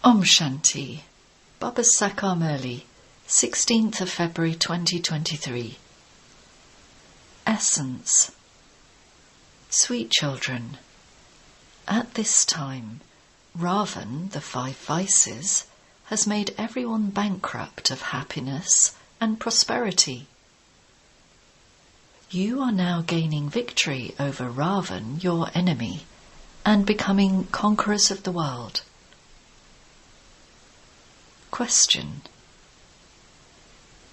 Om Shanti. Baba Sakar Murli, 16th of February 2023. Essence. Sweet children, at this time, Ravan, the 5 vices, has made everyone bankrupt of happiness and prosperity. You are now gaining victory over Ravan, your enemy, and becoming conquerors of the world. Question.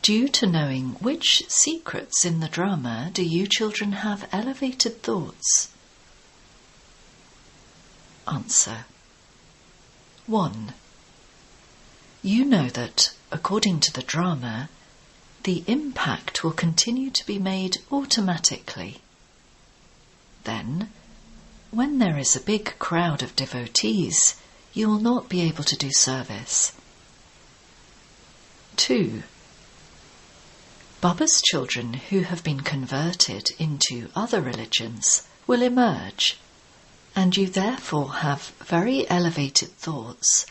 Due to knowing which secrets in the drama do you children have elevated thoughts? Answer. 1. You know that, according to the drama, the impact will continue to be made automatically. Then, when there is a big crowd of devotees, you will not be able to do service. 2. Baba's children who have been converted into other religions will emerge, and you therefore have very elevated thoughts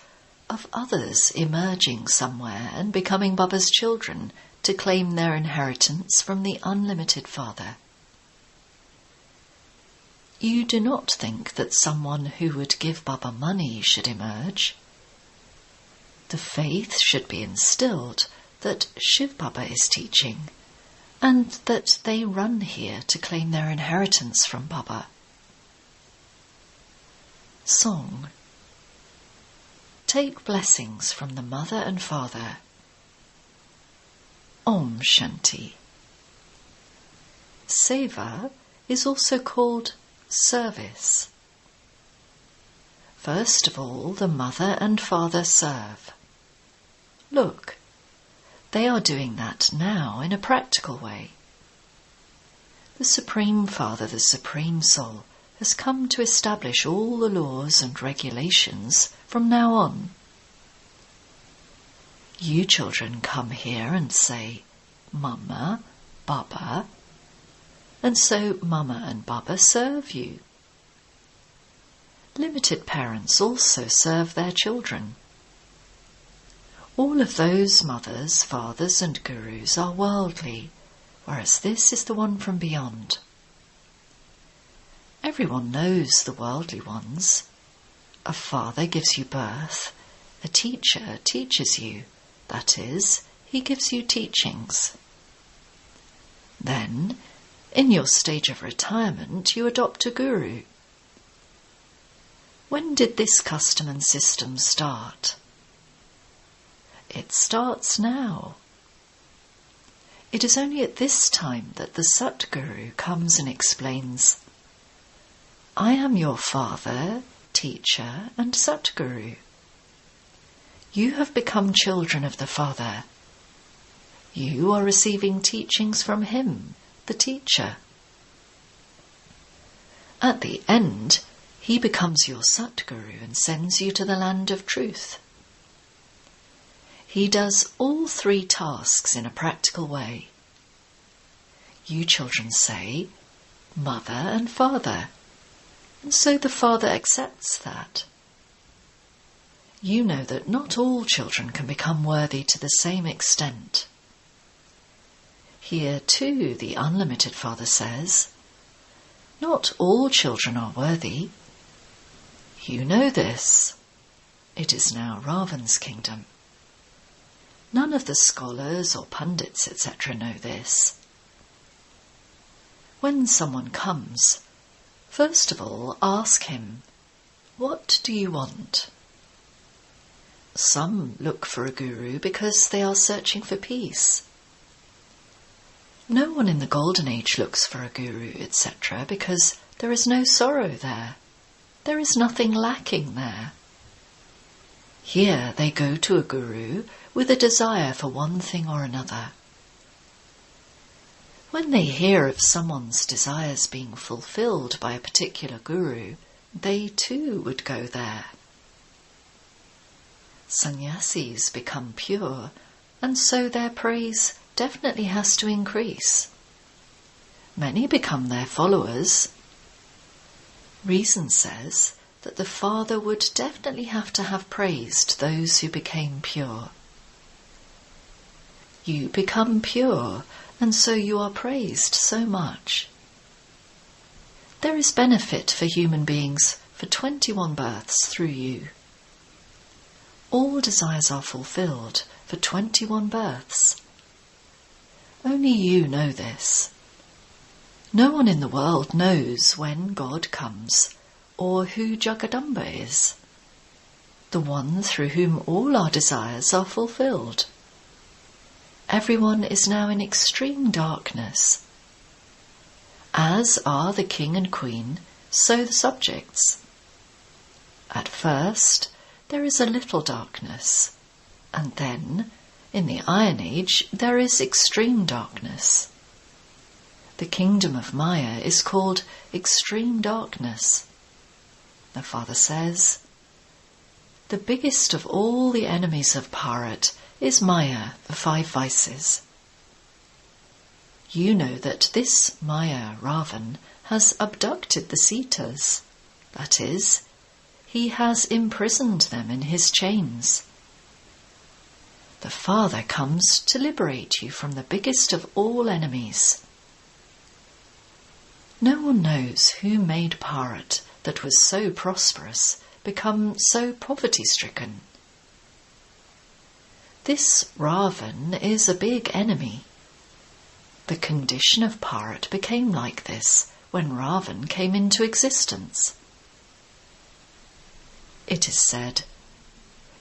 of others emerging somewhere and becoming Baba's children to claim their inheritance from the unlimited Father. You do not think that someone who would give Baba money should emerge. The faith should be instilled that Shiv Baba is teaching, and that they run here to claim their inheritance from Baba. Song. Take blessings from the Mother and Father. Om Shanti. Seva is also called service. First of all, the Mother and Father serve. Look, they are doing that now in a practical way. The Supreme Father, the Supreme Soul, has come to establish all the laws and regulations from now on. You children come here and say, Mama, Baba, and so Mama and Baba serve you. Limited parents also serve their children. All of those mothers, fathers and gurus are worldly, whereas this is the one from beyond. Everyone knows the worldly ones. A father gives you birth. A teacher teaches you. That is, he gives you teachings. Then, in your stage of retirement, you adopt a guru. When did this custom and system start? It starts now. It is only at this time that the Satguru comes and explains, I am your father, teacher and Satguru. You have become children of the Father. You are receiving teachings from him, the teacher. At the end, he becomes your Satguru and sends you to the land of truth. He does all 3 tasks in a practical way. You children say, Mother and Father, and so the Father accepts that. You know that not all children can become worthy to the same extent. Here too the unlimited Father says, not all children are worthy. You know this. It is now Ravan's kingdom. None of the scholars or pundits, etc. know this. When someone comes, first of all ask him, what do you want? Some look for a guru because they are searching for peace. No one in the Golden Age looks for a guru, etc. because there is no sorrow there. There is nothing lacking there. Here they go to a guru with a desire for one thing or another. When they hear of someone's desires being fulfilled by a particular guru, they too would go there. Sannyasis become pure, and so their praise definitely has to increase. Many become their followers. Reason says that the Father would definitely have to have praised those who became pure. You become pure, and so you are praised so much. There is benefit for human beings for 21 births through you. All desires are fulfilled for 21 births. Only you know this. No one in the world knows when God comes or who Jagadamba is, the one through whom all our desires are fulfilled. Everyone is now in extreme darkness. As are the king and queen, so the subjects. At first, there is a little darkness, and then, in the Iron Age, there is extreme darkness. The kingdom of Maya is called extreme darkness. The Father says, the biggest of all the enemies of Bharat is Maya, the 5 vices. You know that this Maya, Ravan, has abducted the Sitas. That is, he has imprisoned them in his chains. The Father comes to liberate you from the biggest of all enemies. No one knows who made Bharat, that was so prosperous, become so poverty-stricken. This Ravan is a big enemy. The condition of Bharat became like this when Ravan came into existence. It is said,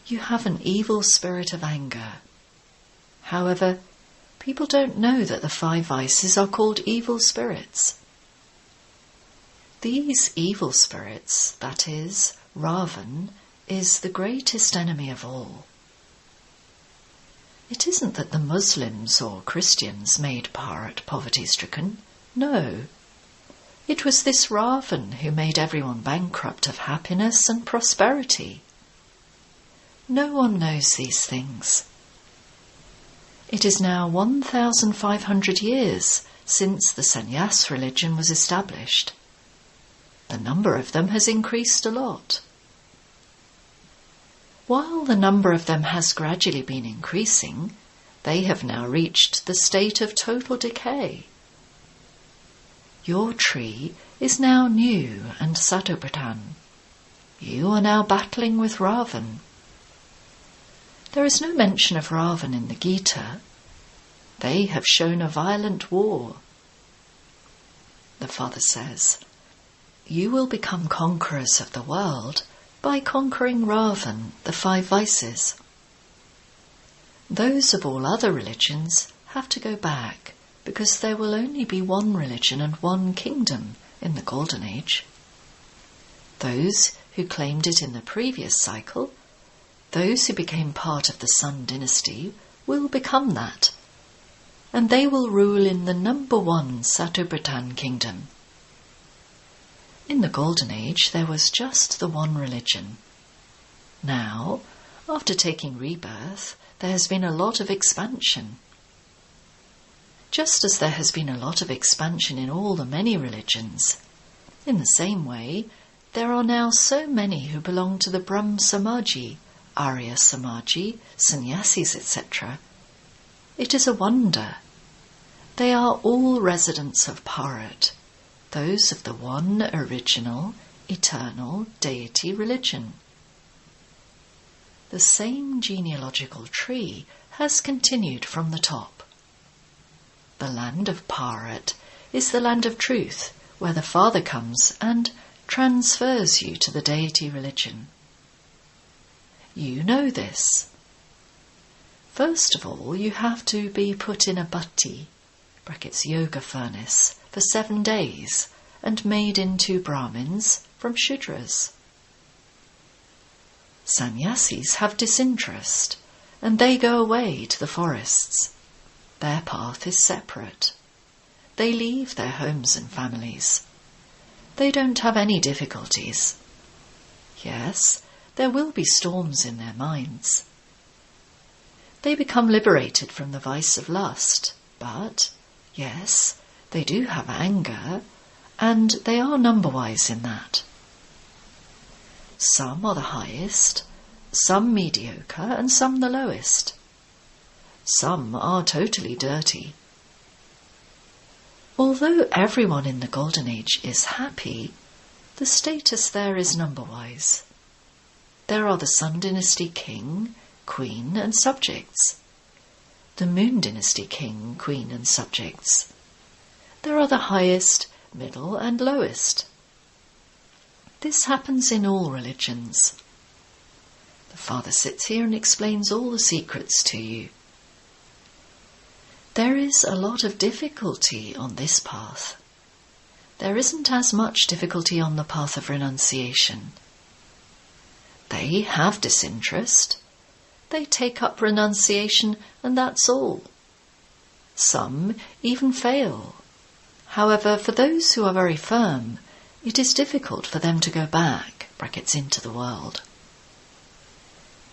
you have an evil spirit of anger. However, people don't know that the 5 vices are called evil spirits. These evil spirits, that is, Ravan, is the greatest enemy of all. It isn't that the Muslims or Christians made Bharat poverty-stricken. No. It was this Ravan who made everyone bankrupt of happiness and prosperity. No one knows these things. It is now 1,500 years since the sannyas religion was established. The number of them has increased a lot. While the number of them has gradually been increasing, they have now reached the state of total decay. Your tree is now new and Satopradhan. You are now battling with Ravan. There is no mention of Ravan in the Gita. They have shown a violent war. The Father says, you will become conquerors of the world by conquering Ravan, the 5 vices. Those of all other religions have to go back, because there will only be one religion and one kingdom in the Golden Age. Those who claimed it in the previous cycle, those who became part of the Sun dynasty, will become that, and they will rule in the number 1 Satopradhan kingdom. In the Golden Age there was just the one religion. Now, after taking rebirth, there has been a lot of expansion. Just as there has been a lot of expansion in all the many religions, in the same way, there are now so many who belong to the Brahma Samaji, Arya Samaji, Sannyasis, etc. It is a wonder. They are all residents of Bharat, those of the one original, eternal deity religion. The same genealogical tree has continued from the top. The land of Bharat is the land of truth, where the Father comes and transfers you to the deity religion. You know this. First of all, you have to be put in a bhatti, brackets yoga furnace, for 7 days and made into Brahmins from Shudras. Sannyasis have disinterest, and they go away to the forests. Their path is separate. They leave their homes and families. They don't have any difficulties. Yes, there will be storms in their minds. They become liberated from the vice of lust, but, yes, they do have anger, and they are number-wise in that. Some are the highest, some mediocre, and some the lowest. Some are totally dirty. Although everyone in the Golden Age is happy, the status there is number-wise. There are the Sun Dynasty king, queen, and subjects. The Moon Dynasty king, queen, and subjects. There are the highest, middle, and lowest. This happens in all religions. The Father sits here and explains all the secrets to you. There is a lot of difficulty on this path. There isn't as much difficulty on the path of renunciation. They have disinterest. They take up renunciation, and that's all. Some even fail. However, for those who are very firm, it is difficult for them to go back, brackets, into the world.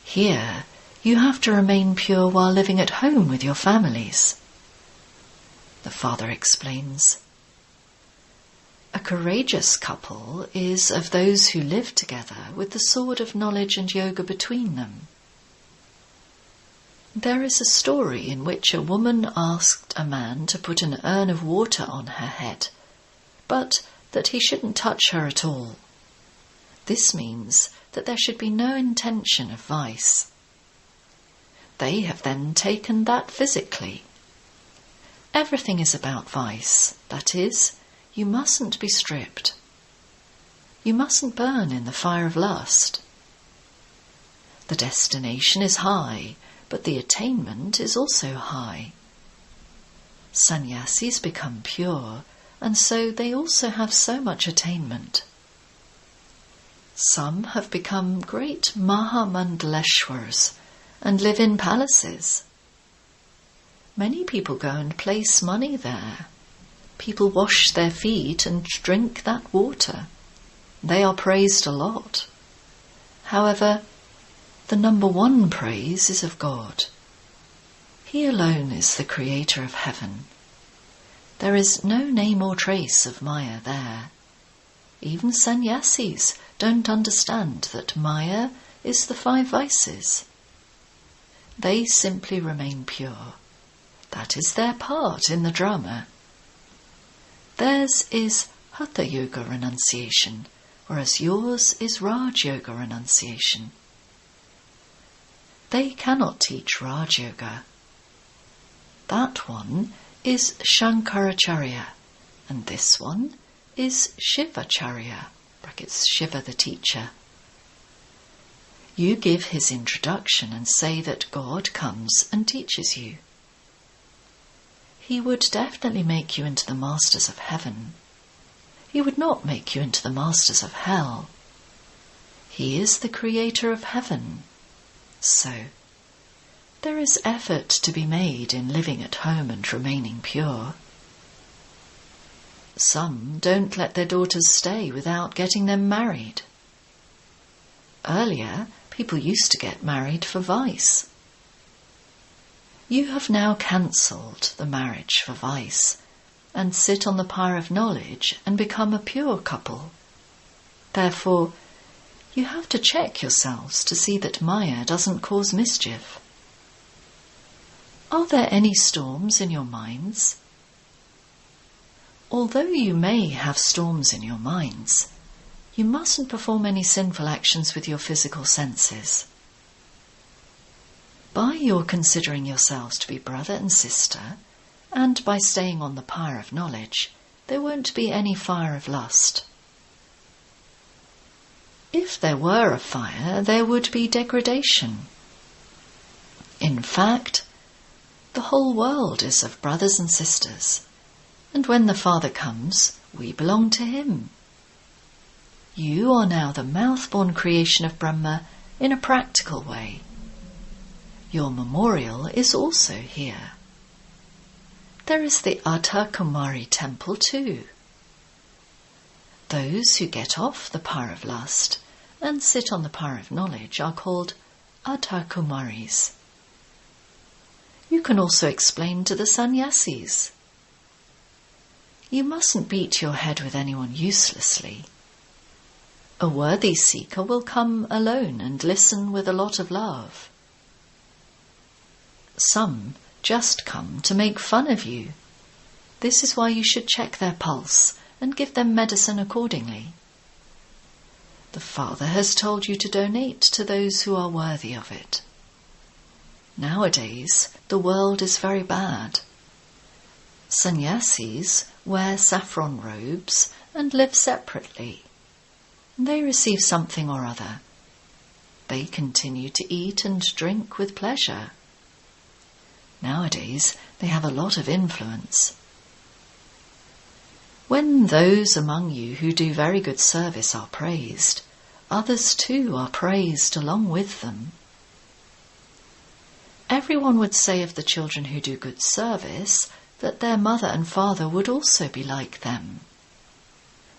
Here, you have to remain pure while living at home with your families. The Father explains. A courageous couple is of those who live together with the sword of knowledge and yoga between them. There is a story in which a woman asked a man to put an urn of water on her head, but that he shouldn't touch her at all. This means that there should be no intention of vice. They have then taken that physically. Everything is about vice, that is, you mustn't be stripped. You mustn't burn in the fire of lust. The destination is high, but the attainment is also high. Sannyasis become pure, and so they also have so much attainment. Some have become great Mahamandaleshwars and live in palaces. Many people go and place money there. People wash their feet and drink that water. They are praised a lot. However, the number one praise is of God. He alone is the creator of heaven. There is no name or trace of Maya there. Even sannyasis don't understand that Maya is the 5 vices. They simply remain pure. That is their part in the drama. Theirs is Hatha Yoga renunciation, whereas yours is Raj Yoga renunciation. They cannot teach Raj Yoga. That one is Shankaracharya, and this one is Shivacharya, brackets Shiva the teacher. You give his introduction and say that God comes and teaches you. He would definitely make you into the masters of heaven. He would not make you into the masters of hell. He is the creator of heaven. So, there is effort to be made in living at home and remaining pure. Some don't let their daughters stay without getting them married. Earlier, people used to get married for vice. You have now cancelled the marriage for vice and sit on the pyre of knowledge and become a pure couple. Therefore, you have to check yourselves to see that Maya doesn't cause mischief. Are there any storms in your minds? Although you may have storms in your minds, you mustn't perform any sinful actions with your physical senses. By your considering yourselves to be brother and sister, and by staying on the pyre of knowledge, there won't be any fire of lust. If there were a fire, there would be degradation. In fact, the whole world is of brothers and sisters, and when the Father comes, we belong to him. You are now the mouth-born creation of Brahma in a practical way. Your memorial is also here. There is the Brahma Kumaris temple too. Those who get off the pyre of lust and sit on the pyre of knowledge are called Brahma Kumaris. You can also explain to the sannyasis. You mustn't beat your head with anyone uselessly. A worthy seeker will come alone and listen with a lot of love. Some just come to make fun of you. This is why you should check their pulse and give them medicine accordingly. The Father has told you to donate to those who are worthy of it. Nowadays, the world is very bad. Sannyasis wear saffron robes and live separately. They receive something or other. They continue to eat and drink with pleasure. Nowadays, they have a lot of influence. When those among you who do very good service are praised, others too are praised along with them. Everyone would say of the children who do good service that their mother and father would also be like them.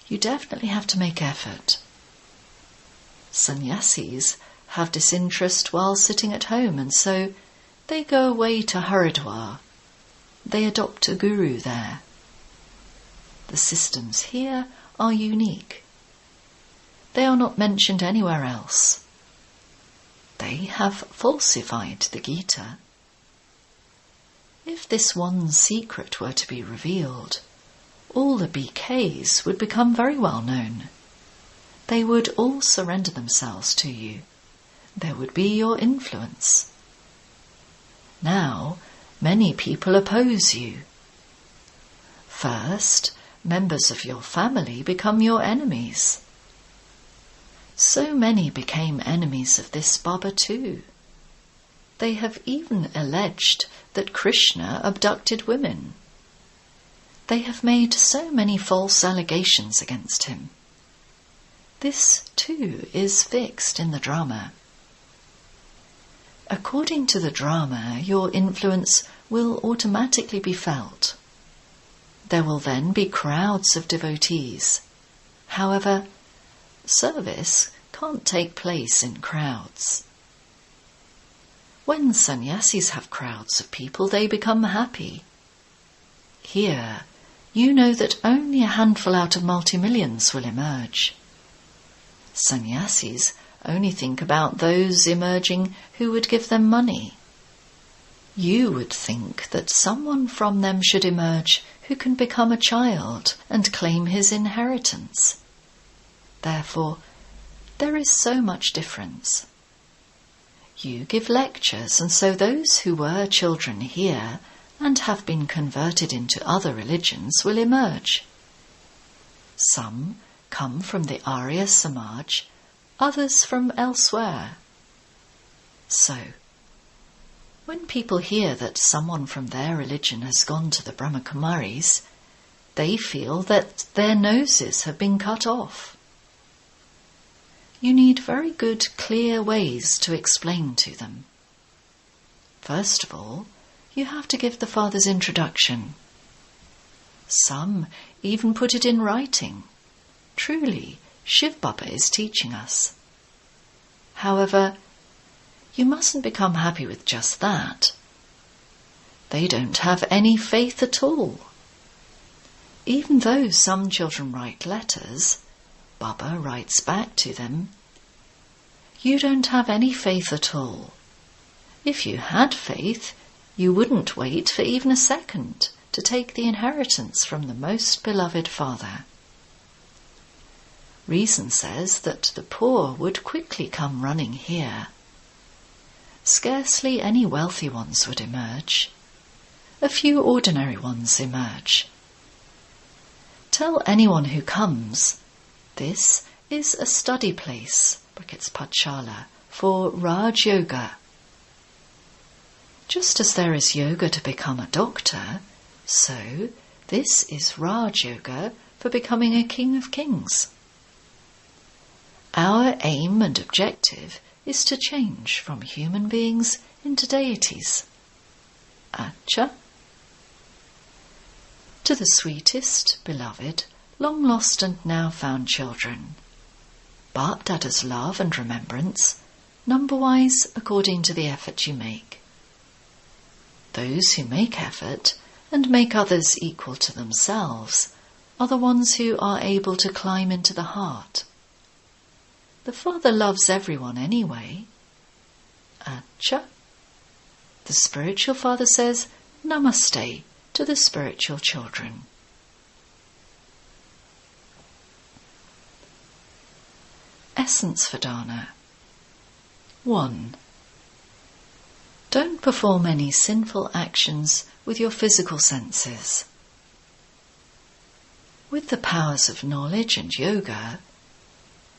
You definitely have to make effort. Sannyasis have disinterest while sitting at home, and so they go away to Haridwar. They adopt a guru there. The systems here are unique. They are not mentioned anywhere else. They have falsified the Gita. If this one secret were to be revealed, all the BKs would become very well known. They would all surrender themselves to you. There would be your influence. Now, many people oppose you. First, members of your family become your enemies. So many became enemies of this Baba too. They have even alleged that Krishna abducted women. They have made so many false allegations against him. This too is fixed in the drama. According to the drama, your influence will automatically be felt. There will then be crowds of devotees. However, service can't take place in crowds. When sannyasis have crowds of people, they become happy. Here, you know that only a handful out of multi-millions will emerge. Sannyasis only think about those emerging who would give them money. You would think that someone from them should emerge who can become a child and claim his inheritance. Therefore, there is so much difference. You give lectures, and so those who were children here and have been converted into other religions will emerge. Some come from the Arya Samaj, others from elsewhere. So, when people hear that someone from their religion has gone to the Brahma Kumaris, they feel that their noses have been cut off. You need very good, clear ways to explain to them. First of all, you have to give the Father's introduction. Some even put it in writing. Truly, Shiv Baba is teaching us. However, you mustn't become happy with just that. They don't have any faith at all. Even though some children write letters, Baba writes back to them, "You don't have any faith at all. If you had faith, you wouldn't wait for even a second to take the inheritance from the most beloved Father." Reason says that the poor would quickly come running here. Scarcely any wealthy ones would emerge. A few ordinary ones emerge. Tell anyone who comes, this is a study place, Patshala, for Raj Yoga. Just as there is yoga to become a doctor, so this is Raj Yoga for becoming a king of kings. Our aim and objective is to change from human beings into deities. Acha. To the sweetest, beloved, long lost and now found children, Bap-Dada's love and remembrance, number-wise according to the effort you make. Those who make effort and make others equal to themselves are the ones who are able to climb into the heart. The Father loves everyone anyway. Acha. The spiritual father says Namaste to the spiritual children. Essence Vedana. 1. Don't perform any sinful actions with your physical senses. With the powers of knowledge and yoga,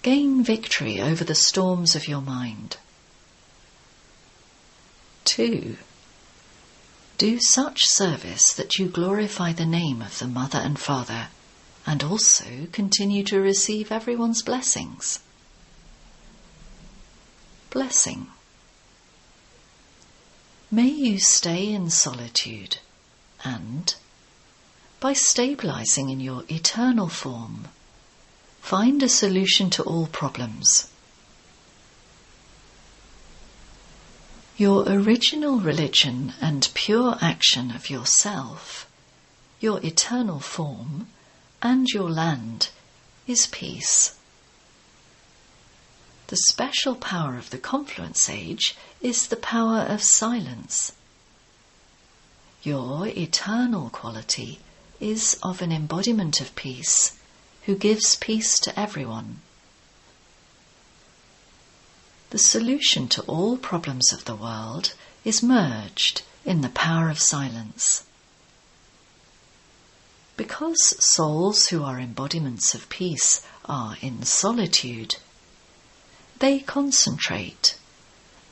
gain victory over the storms of your mind. 2. Do such service that you glorify the name of the Mother and Father, and also continue to receive everyone's blessings. Blessing. May you stay in solitude and, by stabilizing in your eternal form, find a solution to all problems. Your original religion and pure action of yourself, your eternal form, and your land is peace. The special power of the confluence age is the power of silence. Your eternal quality is of an embodiment of peace who gives peace to everyone. The solution to all problems of the world is merged in the power of silence. Because souls who are embodiments of peace are in solitude, they concentrate,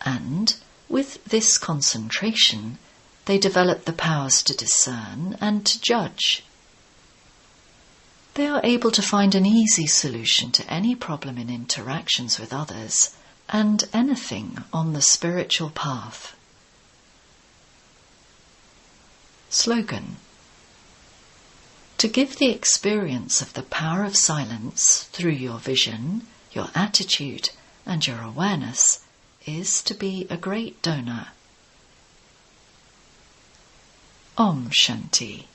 and with this concentration they develop the powers to discern and to judge. They are able to find an easy solution to any problem in interactions with others and anything on the spiritual path. Slogan. To give the experience of the power of silence through your vision, your attitude, and your awareness is to be a great donor. Om Shanti.